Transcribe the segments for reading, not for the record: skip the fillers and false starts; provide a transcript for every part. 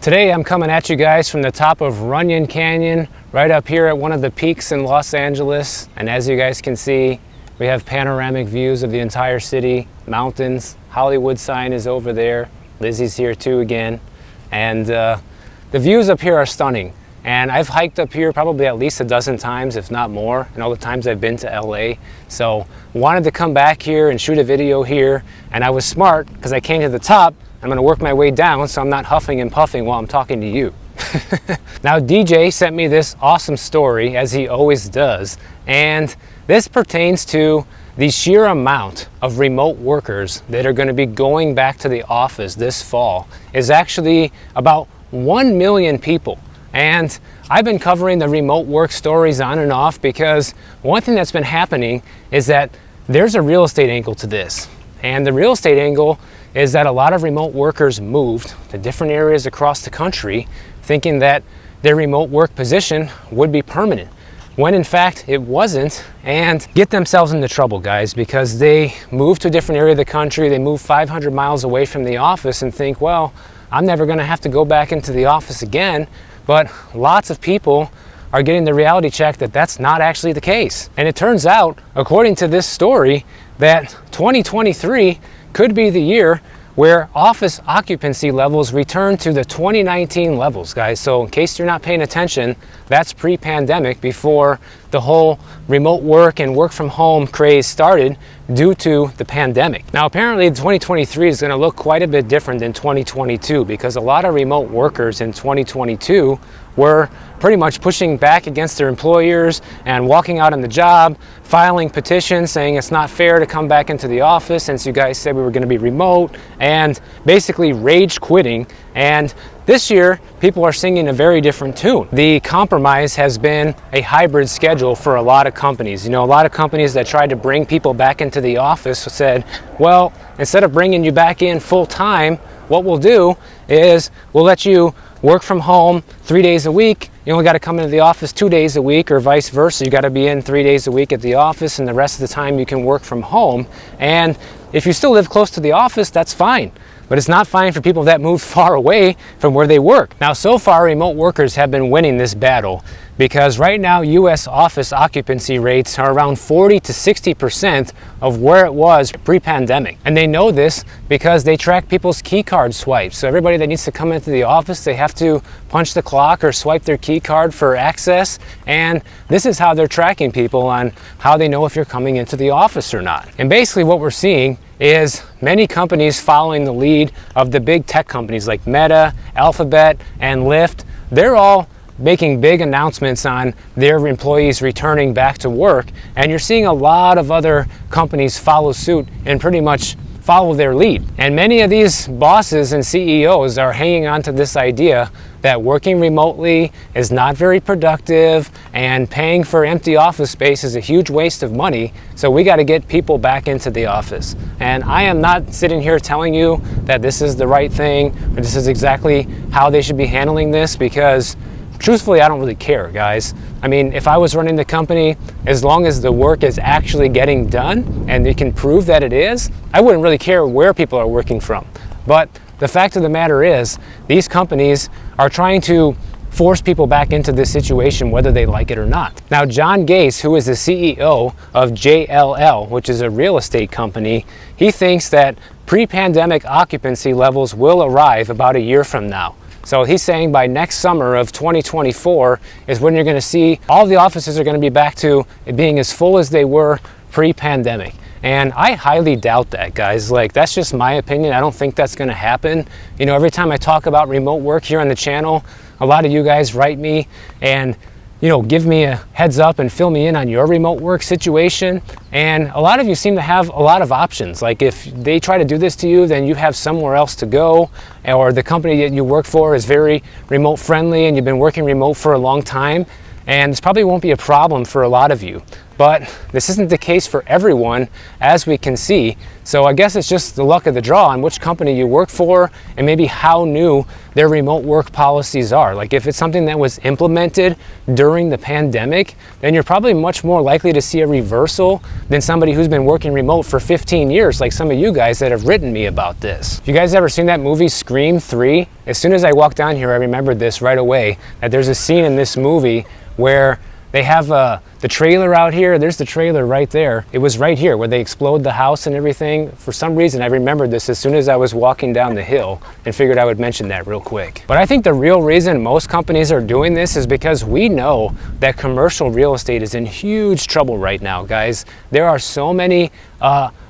Today I'm coming at you guys from the top of Runyon Canyon, right up here at one of the peaks in Los Angeles. And as you guys can see, we have panoramic views of the entire city, mountains. Hollywood sign is over there. Lizzie's here too again. And the views up here are stunning. And I've hiked up here probably at least a dozen times, if not more, and all the times I've been to LA. So wanted to come back here and shoot a video here. And I was smart because I came to the top. I'm gonna work my way down so I'm not huffing and puffing while I'm talking to you. Now DJ sent me this awesome story, as he always does, and this pertains to the sheer amount of remote workers that are gonna be going back to the office this fall is actually about 1 million people. And I've been covering the remote work stories on and off because one thing that's been happening is that there's a real estate angle to this. And the real estate angle is that a lot of remote workers moved to different areas across the country thinking that their remote work position would be permanent, when in fact it wasn't, and get themselves into trouble, guys, because they moved to a different area of the country, they moved 500 miles away from the office and think, well, I'm never gonna have to go back into the office again. But lots of people are getting the reality check that that's not actually the case. And it turns out, according to this story, that 2023 could be the year where office occupancy levels return to the 2019 levels, guys. So in case you're not paying attention, that's pre-pandemic, before the whole remote work and work from home craze started due to the pandemic. Now apparently 2023 is going to look quite a bit different than 2022 because a lot of remote workers in 2022 were pretty much pushing back against their employers and walking out on the job, filing petitions saying it's not fair to come back into the office since you guys said we were going to be remote, and basically rage quitting. And this year, people are singing a very different tune. The compromise has been a hybrid schedule for a lot of companies. You know, a lot of companies that tried to bring people back into the office said, well, instead of bringing you back in full time, what we'll do is we'll let you work from home 3 days a week. You only got to come into the office 2 days a week, or vice versa. You got to be in 3 days a week at the office, and the rest of the time you can work from home. And if you still live close to the office, that's fine. But it's not fine for people that moved far away from where they work. Now, so far, remote workers have been winning this battle because right now, U.S. office occupancy rates are around 40 to 60% of where it was pre-pandemic. And they know this because they track people's key card swipes. So everybody that needs to come into the office, they have to punch the clock or swipe their key card for access. And this is how they're tracking people on how they know if you're coming into the office or not. And basically what we're seeing is many companies following the lead of the big tech companies like Meta, Alphabet, and Lyft. They're all making big announcements on their employees returning back to work, and you're seeing a lot of other companies follow suit and pretty much follow their lead. And many of these bosses and CEOs are hanging on to this idea that working remotely is not very productive and paying for empty office space is a huge waste of money, so we got to get people back into the office. And I am not sitting here telling you that this is the right thing or this is exactly how they should be handling this, because truthfully, I don't really care, guys. I mean, if I was running the company, as long as the work is actually getting done and they can prove that it is, I wouldn't really care where people are working from. But the fact of the matter is, these companies are trying to force people back into this situation whether they like it or not. Now, John Gase, who is the CEO of JLL, which is a real estate company, he thinks that pre-pandemic occupancy levels will arrive about a year from now. So he's saying by next summer of 2024 is when you're going to see all the offices are going to be back to being as full as they were pre-pandemic. And I highly doubt that, guys. Like, that's just my opinion. I don't think that's going to happen. You know, every time I talk about remote work here on the channel, a lot of you guys write me and, you know, give me a heads up and fill me in on your remote work situation. And a lot of you seem to have a lot of options. Like, if they try to do this to you, then you have somewhere else to go, or the company that you work for is very remote friendly and you've been working remote for a long time, and this probably won't be a problem for a lot of you. but this isn't the case for everyone, as we can see. So I guess it's just the luck of the draw on which company you work for and maybe how new their remote work policies are. Like if it's something that was implemented during the pandemic, then you're probably much more likely to see a reversal than somebody who's been working remote for 15 years, like some of you guys that have written me about this. You guys ever seen that movie Scream 3? As soon as I walked down here, I remembered this right away, that there's a scene in this movie where they have the trailer out here. There's the trailer right there. It was right here where they explode the house and everything. For some reason, I remembered this as soon as I was walking down the hill and figured I would mention that real quick. But I think the real reason most companies are doing this is because we know that commercial real estate is in huge trouble right now, guys. There are so many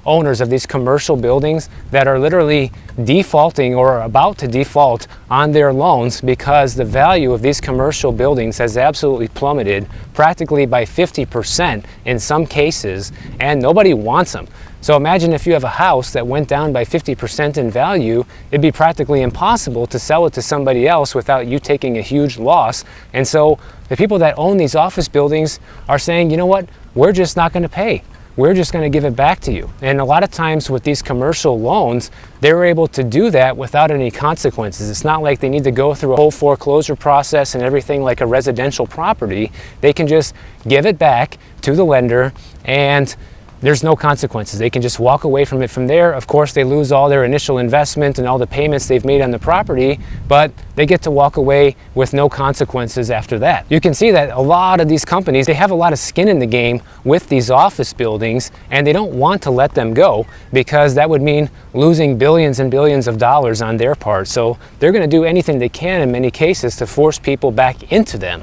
owners of these commercial buildings that are literally defaulting or about to default on their loans because the value of these commercial buildings has absolutely plummeted practically by 50% in some cases, and nobody wants them. So imagine if you have a house that went down by 50% in value, it'd be practically impossible to sell it to somebody else without you taking a huge loss. And so the people that own these office buildings are saying, you know what, we're just not going to pay. We're just going to give it back to you. And a lot of times with these commercial loans, they're able to do that without any consequences. It's not like they need to go through a whole foreclosure process and everything like a residential property. They can just give it back to the lender and there's no consequences. They can just walk away from it from there. Of course, they lose all their initial investment and all the payments they've made on the property, but they get to walk away with no consequences after that. You can see that a lot of these companies, they have a lot of skin in the game with these office buildings, and they don't want to let them go because that would mean losing billions and billions of dollars on their part. So they're going to do anything they can in many cases to force people back into them.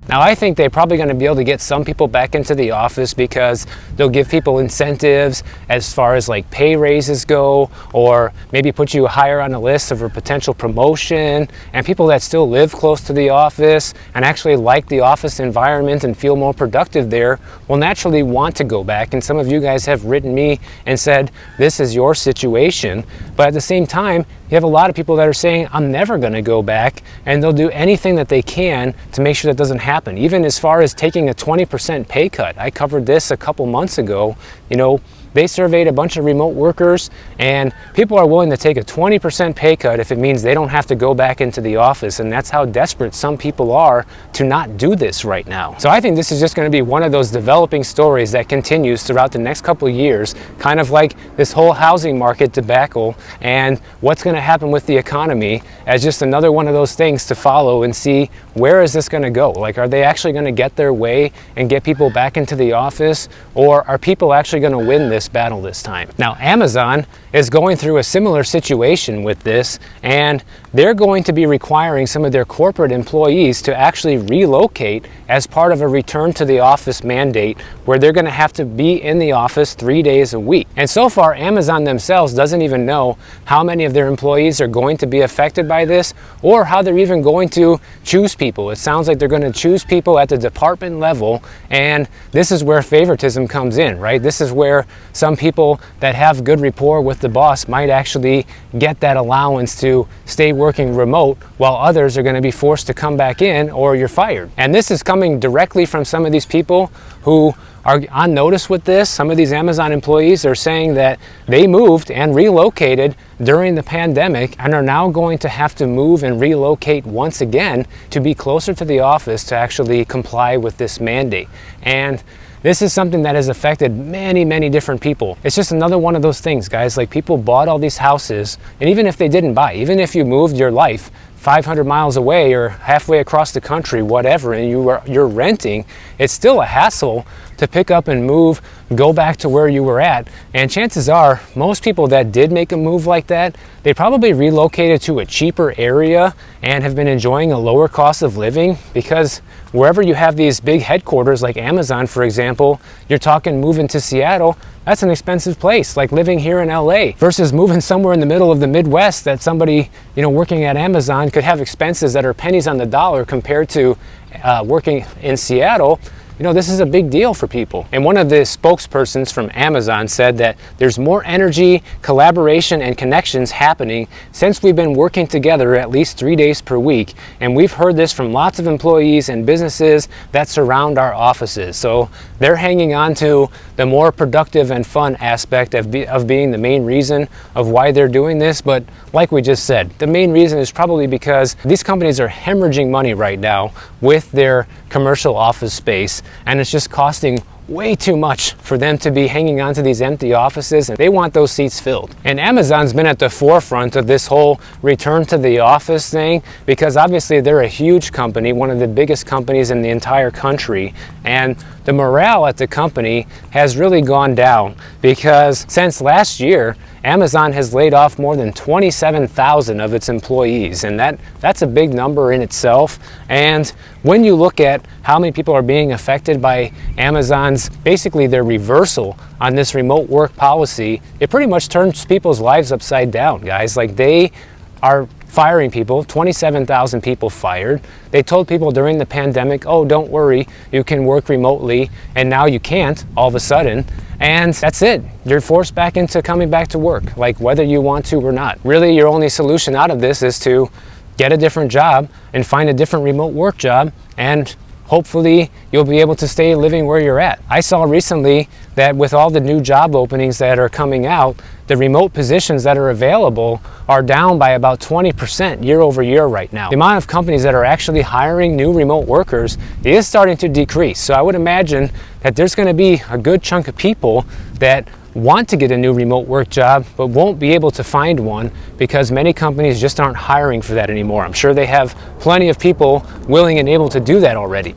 Now, I think they're probably going to be able to get some people back into the office because they'll give people incentives as far as like pay raises go, or maybe put you higher on the list of a potential promotion. And people that still live close to the office and actually like the office environment and feel more productive there will naturally want to go back. And some of you guys have written me and said, this is your situation. But at the same time, you have a lot of people that are saying, I'm never going to go back, and they'll do anything that they can to make sure that doesn't happen. Even as far as taking a 20% pay cut. I covered this a couple months ago. You know, they surveyed a bunch of remote workers, and people are willing to take a 20% pay cut if it means they don't have to go back into the office. And that's how desperate some people are to not do this right now. So I think this is just going to be one of those developing stories that continues throughout the next couple of years, kind of like this whole housing market debacle and what's going to happen with the economy, as just another one of those things to follow and see, where is this going to go? Like, are they actually going to get their way and get people back into the office, or are people actually going to win this battle this time? Now, Amazon is going through a similar situation with this, and they're going to be requiring some of their corporate employees to actually relocate as part of a return to the office mandate, where they're going to have to be in the office 3 days a week. And so far, Amazon themselves doesn't even know how many of their employees are going to be affected by this, or how they're even going to choose people. It sounds like they're going to choose people at the department level, and this is where favoritism comes in, right? This is where some people that have good rapport with the boss might actually get that allowance to stay working remote, while others are going to be forced to come back in, or you're fired. And this is coming directly from some of these people who are on notice with this. Some of these Amazon employees are saying that they moved and relocated during the pandemic and are now going to have to move and relocate once again to be closer to the office to actually comply with this mandate. And this is something that has affected many, many different people. It's just another one of those things, guys. Like, people bought all these houses, and even if they didn't buy, even if you moved your life 500 miles away or halfway across the country, whatever, and you're renting, it's still a hassle to pick up and move, go back to where you were at. And chances are, most people that did make a move like that, they probably relocated to a cheaper area and have been enjoying a lower cost of living, because wherever you have these big headquarters like Amazon, for example, you're talking moving to Seattle, that's an expensive place, like living here in LA, versus moving somewhere in the middle of the Midwest that somebody, you know, working at Amazon could have expenses that are pennies on the dollar compared to working in Seattle. this is a big deal for people. And one of the spokespersons from Amazon said that there's more energy, collaboration, and connections happening since we've been working together at least 3 days per week. And we've heard this from lots of employees and businesses that surround our offices. So they're hanging on to the more productive and fun aspect of being the main reason of why they're doing this. But like we just said, the main reason is probably because these companies are hemorrhaging money right now with their commercial office space, and it's just costing way too much for them to be hanging on to these empty offices, and they want those seats filled. And Amazon's been at the forefront of this whole return to the office thing because obviously they're a huge company, one of the biggest companies in the entire country, and the morale at the company has really gone down because since last year, Amazon has laid off more than 27,000 of its employees, and that's a big number in itself. And when you look at how many people are being affected by Amazon's, basically their reversal on this remote work policy, it pretty much turns people's lives upside down, guys. Like, they are firing people, 27,000 people fired. They told people during the pandemic, oh, don't worry, you can work remotely, and now you can't all of a sudden. And that's it. You're forced back into coming back to work, like whether you want to or not. Really, your only solution out of this is to get a different job and find a different remote work job, and hopefully you'll be able to stay living where you're at. I saw recently that with all the new job openings that are coming out, the remote positions that are available are down by about 20% year over year right now. The amount of companies that are actually hiring new remote workers is starting to decrease. So I would imagine that there's going to be a good chunk of people that want to get a new remote work job but won't be able to find one because many companies just aren't hiring for that anymore. I'm sure they have plenty of people willing and able to do that already.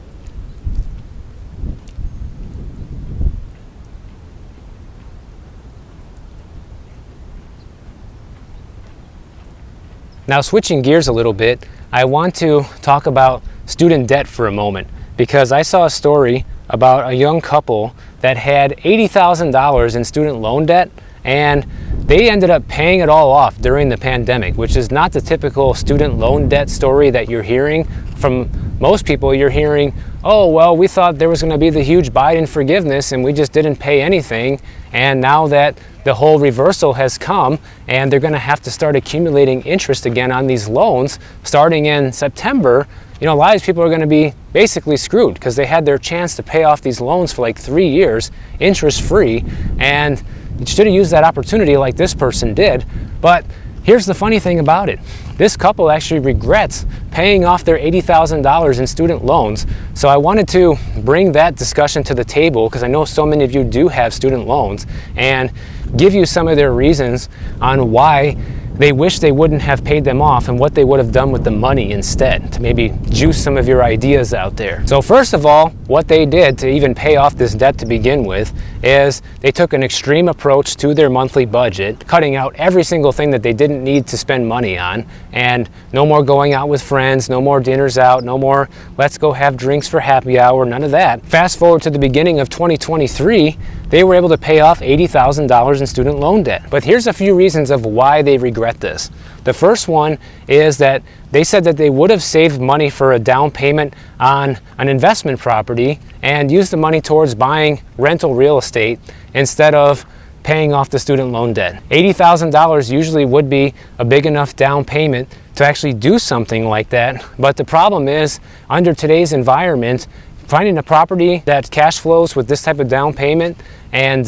Now, switching gears a little bit, I want to talk about student debt for a moment because I saw a story about a young couple that had $80,000 in student loan debt, and they ended up paying it all off during the pandemic, which is not the typical student loan debt story that you're hearing from most people. You're hearing, oh, well, we thought there was going to be the huge Biden forgiveness and we just didn't pay anything, and now that the whole reversal has come and they're going to have to start accumulating interest again on these loans starting in September, a lot of these people are going to be basically screwed because they had their chance to pay off these loans for like 3 years interest free, and you should have used that opportunity like this person did. But here's the funny thing about it. This couple actually regrets paying off their $80,000 in student loans. So I wanted to bring that discussion to the table because I know so many of you do have student loans, and give you some of their reasons on why they wish they wouldn't have paid them off and what they would have done with the money instead to maybe juice some of your ideas out there. So first of all, what they did to even pay off this debt to begin with is they took an extreme approach to their monthly budget, cutting out every single thing that they didn't need to spend money on, and no more going out with friends, no more dinners out, no more let's go have drinks for happy hour, none of that. Fast forward to the beginning of 2023, they were able to pay off $80,000 in student loan debt. But here's a few reasons of why they regret this. The first one is that they said that they would have saved money for a down payment on an investment property and used the money towards buying rental real estate instead of paying off the student loan debt. $80,000 usually would be a big enough down payment to actually do something like that. But the problem is, under today's environment, finding a property that cash flows with this type of down payment and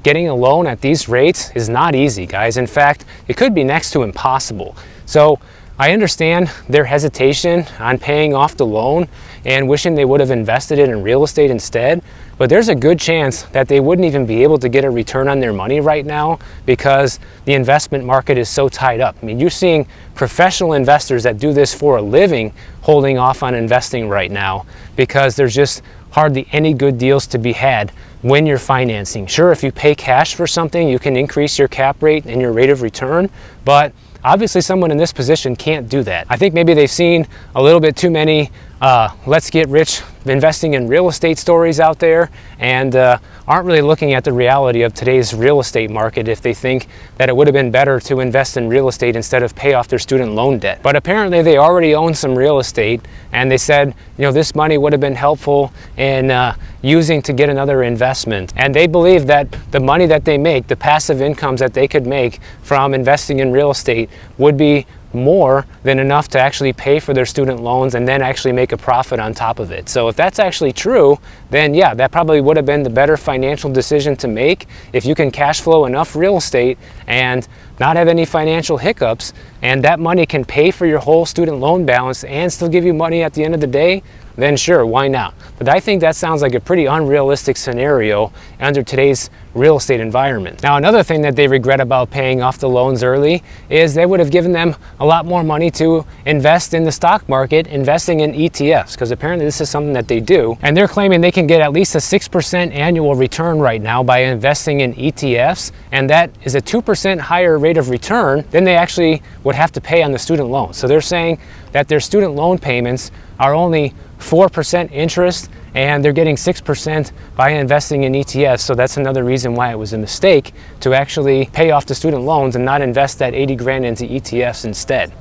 getting a loan at these rates is not easy, guys. In fact, it could be next to impossible. So I understand their hesitation on paying off the loan and wishing they would have invested it in real estate instead, but there's a good chance that they wouldn't even be able to get a return on their money right now because the investment market is so tied up. I mean, you're seeing professional investors that do this for a living holding off on investing right now because there's just hardly any good deals to be had when you're financing. Sure, if you pay cash for something, you can increase your cap rate and your rate of return, but obviously someone in this position can't do that. I think maybe they've seen a little bit too many let's get rich investing in real estate stories out there, and aren't really looking at the reality of today's real estate market if they think that it would have been better to invest in real estate instead of pay off their student loan debt. But apparently they already own some real estate, and they said, you know, this money would have been helpful in using to get another investment. And they believe that the money that they make, the passive incomes that they could make from investing in real estate, would be more than enough to actually pay for their student loans and then actually make a profit on top of it. So if that's actually true, then yeah, that probably would have been the better financial decision to make. If you can cash flow enough real estate and not have any financial hiccups, and that money can pay for your whole student loan balance and still give you money at the end of the day, then sure, why not? But I think that sounds like a pretty unrealistic scenario under today's real estate environment. Now, another thing that they regret about paying off the loans early is they would have given them a lot more money to invest in the stock market, investing in ETFs, because apparently this is something that they do. And they're claiming they can get at least a 6% annual return right now by investing in ETFs, and that is a 2% higher rate of return than they actually would have to pay on the student loan. So they're saying that their student loan payments are only 4% interest, and they're getting 6% by investing in ETFs. So that's another reason why it was a mistake to actually pay off the student loans and not invest that 80 grand into ETFs instead.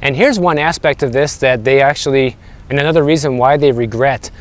And here's one aspect of this that they actually, and another reason why they regret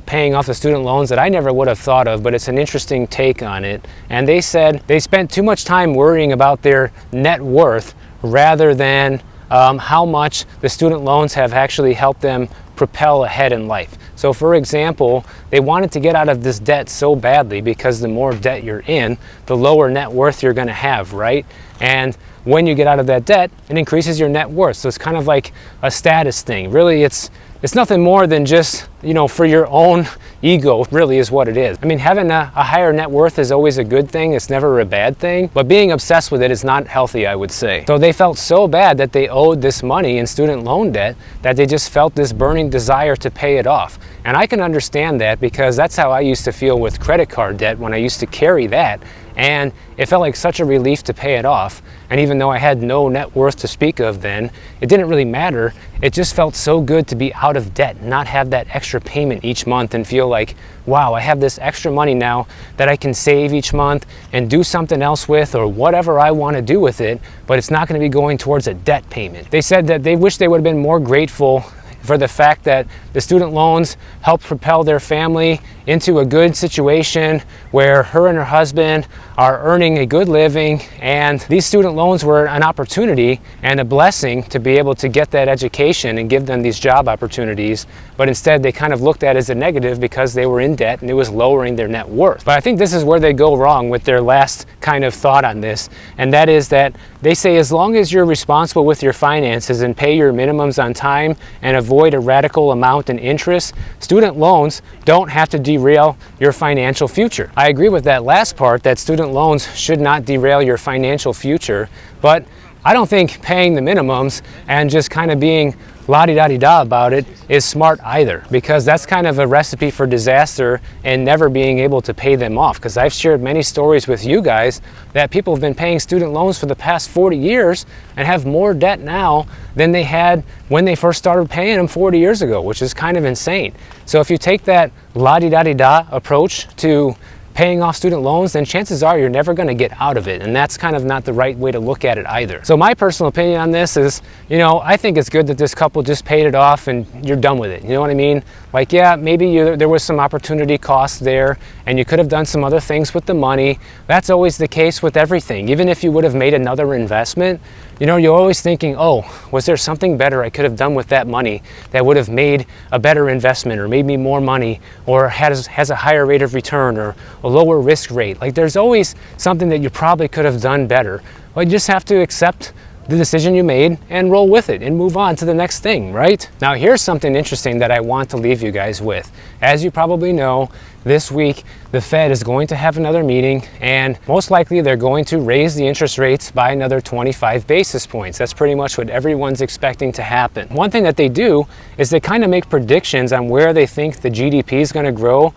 paying off the student loans that I never would have thought of, but it's an interesting take on it. And they said they spent too much time worrying about their net worth rather than how much the student loans have actually helped them propel ahead in life. So for example, they wanted to get out of this debt so badly because the more debt you're in, the lower net worth you're going to have, right? And when you get out of that debt, it increases your net worth. So it's kind of like a status thing. Really, it's nothing more than just, you know, for your own ego, really is what it is. I mean, having a higher net worth is always a good thing. It's never a bad thing, but being obsessed with it is not healthy, I would say. So they felt so bad that they owed this money in student loan debt that they just felt this burning desire to pay it off. And I can understand that because that's how I used to feel with credit card debt when I used to carry that. And it felt like such a relief to pay it off. And even though I had no net worth to speak of then, it didn't really matter. It just felt so good to be out of debt, not have that extra payment each month and feel like, wow, I have this extra money now that I can save each month and do something else with or whatever I want to do with it, but it's not going to be going towards a debt payment. They said that they wish they would have been more grateful for the fact that the student loans helped propel their family into a good situation where her and her husband are earning a good living, and these student loans were an opportunity and a blessing to be able to get that education and give them these job opportunities, but instead they kind of looked at it as a negative because they were in debt and it was lowering their net worth. But I think this is where they go wrong with their last kind of thought on this, and that is that they say as long as you're responsible with your finances and pay your minimums on time and avoid a radical amount in interest, student loans don't have to derail your financial future. I agree with that last part, that student loans should not derail your financial future, but I don't think paying the minimums and just kind of being la-di-da-di-da about it is smart either, because that's kind of a recipe for disaster and never being able to pay them off. Because I've shared many stories with you guys that people have been paying student loans for the past 40 years and have more debt now than they had when they first started paying them 40 years ago, which is kind of insane. So if you take that la-di-da-di-da approach to paying off student loans, then chances are you're never going to get out of it, and that's kind of not the right way to look at it either. So my personal opinion on this is, you know, I think it's good that this couple just paid it off and you're done with it. You know what I mean? Like, yeah, maybe there was some opportunity cost there and you could have done some other things with the money. That's always the case with everything. Even if you would have made another investment, you know, you're always thinking, oh, was there something better I could have done with that money that would have made a better investment or made me more money or has a higher rate of return or a lower risk rate? Like, there's always something that you probably could have done better. Well, you just have to accept the decision you made and roll with it and move on to the next thing, right? Now, here's something interesting that I want to leave you guys with. As you probably know, this week the Fed is going to have another meeting, and most likely they're going to raise the interest rates by another 25 basis points. That's pretty much what everyone's expecting to happen. One thing that they do is they kind of make predictions on where they think the GDP is going to grow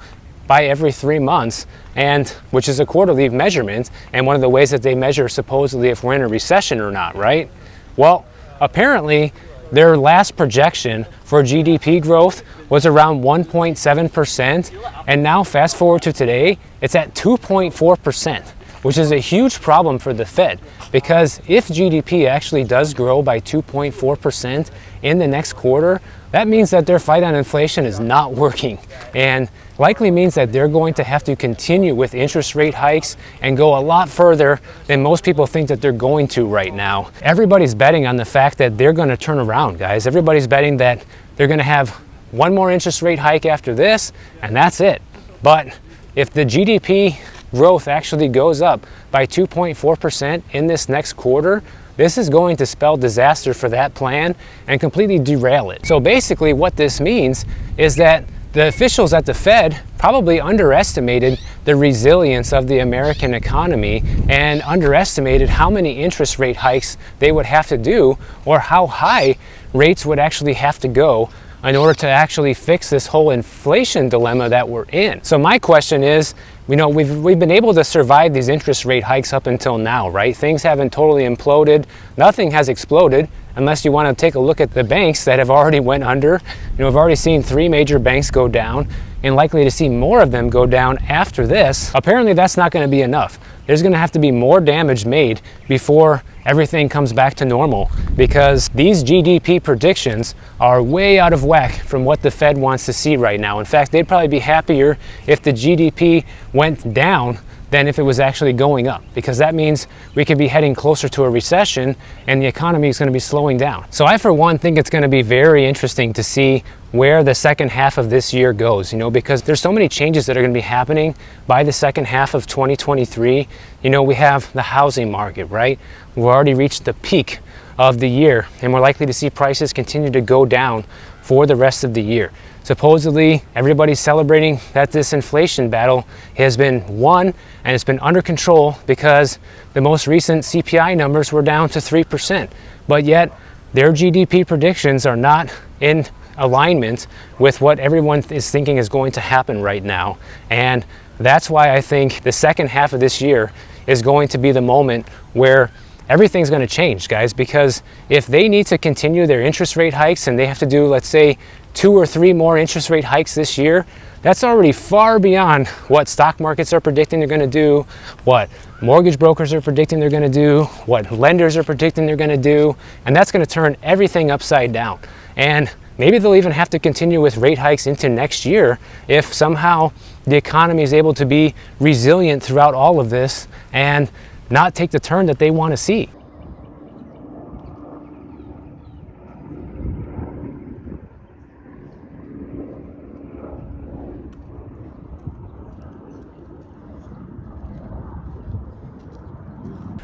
by every 3 months, and which is a quarterly measurement, and one of the ways that they measure supposedly if we're in a recession or not, right? Well, apparently their last projection for GDP growth was around 1.7%, and now fast forward to today, it's at 2.4%, which is a huge problem for the Fed, because if GDP actually does grow by 2.4% in the next quarter, that means that their fight on inflation is not working, and likely means that they're going to have to continue with interest rate hikes and go a lot further than most people think that they're going to right now. Everybody's betting on the fact that they're going to turn around, guys. Everybody's betting that they're going to have one more interest rate hike after this, and that's it. But if the GDP growth actually goes up by 2.4% in this next quarter, this is going to spell disaster for that plan and completely derail it. So basically what this means is that the officials at the Fed probably underestimated the resilience of the American economy and underestimated how many interest rate hikes they would have to do, or how high rates would actually have to go in order to actually fix this whole inflation dilemma that we're in. So my question is, you know, we've been able to survive these interest rate hikes up until now, right? Things haven't totally imploded. Nothing has exploded, unless you want to take a look at the banks that have already went under. You know, we've already seen 3 major banks go down, and likely to see more of them go down after this. Apparently that's not going to be enough. There's going to have to be more damage made before everything comes back to normal, because these GDP predictions are way out of whack from what the Fed wants to see right now. In fact, they'd probably be happier if the GDP went down than if it was actually going up, because that means we could be heading closer to a recession and the economy is going to be slowing down. So I, for one, think it's going to be very interesting to see where the second half of this year goes, you know, because there's so many changes that are going to be happening by the second half of 2023. You know, we have the housing market, right? We've already reached the peak of the year, and we're likely to see prices continue to go down for the rest of the year. Supposedly, everybody's celebrating that this inflation battle has been won and it's been under control because the most recent CPI numbers were down to 3%. But yet, their GDP predictions are not in alignment with what everyone is thinking is going to happen right now. And that's why I think the second half of this year is going to be the moment where everything's going to change, guys, because if they need to continue their interest rate hikes and they have to do, let's say, 2 or 3 more interest rate hikes this year, that's already far beyond what stock markets are predicting they're going to do, what mortgage brokers are predicting they're going to do, what lenders are predicting they're going to do, and that's going to turn everything upside down. And maybe they'll even have to continue with rate hikes into next year if somehow the economy is able to be resilient throughout all of this and not take the turn that they want to see.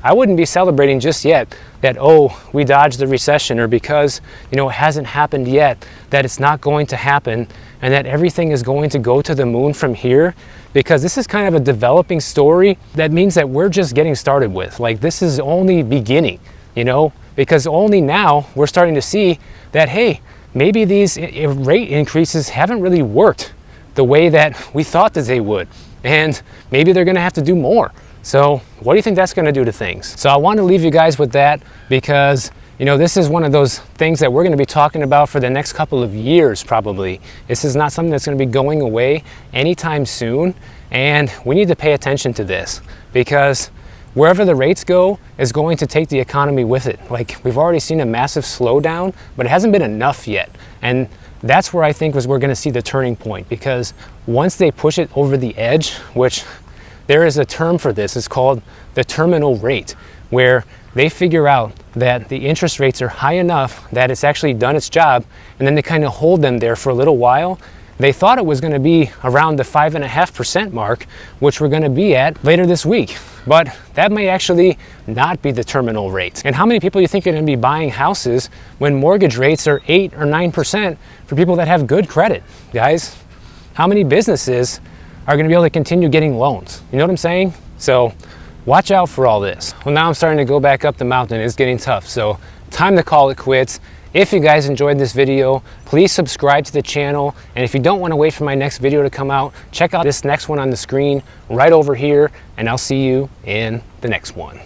I wouldn't be celebrating just yet that, oh, we dodged the recession, or because, you know, it hasn't happened yet, that it's not going to happen and that everything is going to go to the moon from here, because this is kind of a developing story that means that we're just getting started with. Like, this is only beginning, you know, because only now we're starting to see that, hey, maybe these rate increases haven't really worked the way that we thought that they would, and maybe they're going to have to do more. So what do you think that's going to do to things? So I want to leave you guys with that, because, you know, this is one of those things that we're going to be talking about for the next couple of years probably. This is not something that's going to be going away anytime soon, and we need to pay attention to this, because wherever the rates go is going to take the economy with it. Like, we've already seen a massive slowdown, but it hasn't been enough yet. And that's where I think we're going to see the turning point, because once they push it over the edge, which there is a term for this, it's called the terminal rate, where they figure out that the interest rates are high enough that it's actually done its job, and then they kind of hold them there for a little while. They thought it was going to be around the 5.5% mark, which we're going to be at later this week. But that may actually not be the terminal rate. And how many people do you think are going to be buying houses when mortgage rates are 8 or 9% for people that have good credit, guys? How many businesses are going to be able to continue getting loans? You know what I'm saying? So watch out for all this. Well, now I'm starting to go back up the mountain. It's getting tough. So time to call it quits. If you guys enjoyed this video, please subscribe to the channel. And if you don't want to wait for my next video to come out, check out this next one on the screen right over here, and I'll see you in the next one.